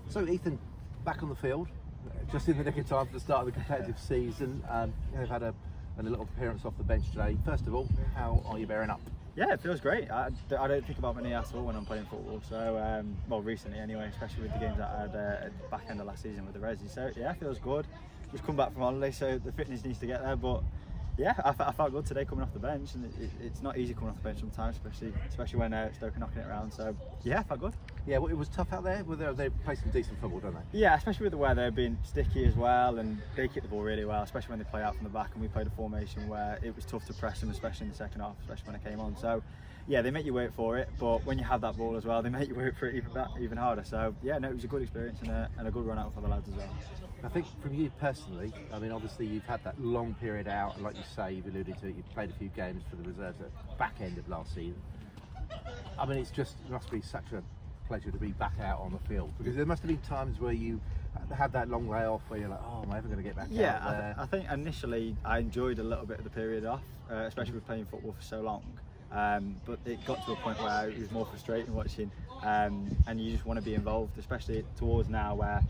So Ethan, back on the field, just in the nick of time for the start of the competitive season. You've had a little appearance off the bench today. First of all, how are you bearing up? Yeah, it feels great. I don't think about my knee at all when I'm playing football. So, well, recently anyway, especially with the games that I had at the back end of last season with the Resi. So yeah, it feels good. Just come back from holiday, so the fitness needs to get there. But yeah, I felt good today coming off the bench, and it's not easy coming off the bench sometimes, especially when Stoke are knocking it around. So yeah, I felt good. Yeah, well, it was tough out there. They play some decent football, don't they? Yeah, especially with the weather being sticky as well, and they kick the ball really well, especially when they play out from the back. And we played a formation where it was tough to press them, especially in the second half, especially when I came on. So yeah, they make you work for it, but when you have that ball as well, they make you work for it even harder. So yeah, no, it was a good experience and a good run out for the lads as well. I think from you personally, I mean, obviously you've had that long period out, and like you say, you've alluded to it, you've played a few games for the reserves at the back end of last season. I mean, it must be such a pleasure to be back out on the field, because there must have been times where you had that long layoff where you're like, oh, am I ever going to get back out there? I think initially I enjoyed a little bit of the period off, especially with playing football for so long. But it got to a point where it was more frustrating watching, and you just want to be involved, especially towards now where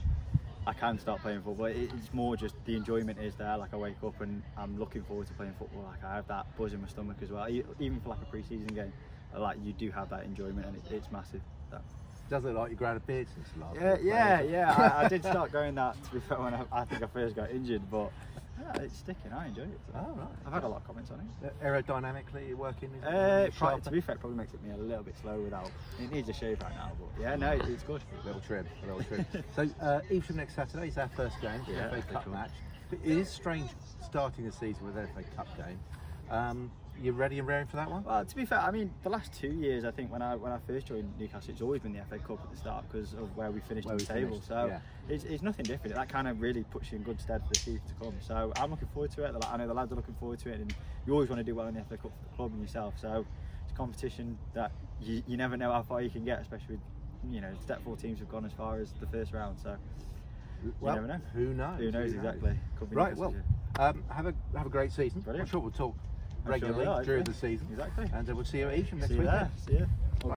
I can start playing football. It's more just the enjoyment is there. Like, I wake up and I'm looking forward to playing football. Like, I have that buzz in my stomach as well. Even for like a pre-season game, like, you do have that enjoyment, and it's massive. So. Does it look like you grown a beard since last? Yeah. I did start growing that, to be fair, when I think I first got injured, but yeah, it's sticking. I enjoy it. So. Oh, right. I've had a lot of comments on it. Aerodynamically working? To be fair, it probably makes me a little bit slow without. It needs a shave right now, but yeah, no, it's good. A little trim. So, Evesham next Saturday is our first game, the FA Cup match. It is strange starting the season with an FA Cup game. You ready and raring for that one? Well, to be fair, I mean, the last 2 years, I think when I first joined Newcastle, it's always been the FA Cup at the start because of where we finished on the table. So yeah. It's nothing different. That kind of really puts you in good stead for the season to come. So I'm looking forward to it. I know the lads are looking forward to it, and you always want to do well in the FA Cup for the club and yourself. So it's a competition that you never know how far you can get, especially with step 4 teams have gone as far as the first round. So you never know. Who knows? Who knows exactly? Could be right. Well, have a great season. Brilliant. I'm sure we'll talk regularly during the season. Exactly. And we'll see you at Evesham next week. See you.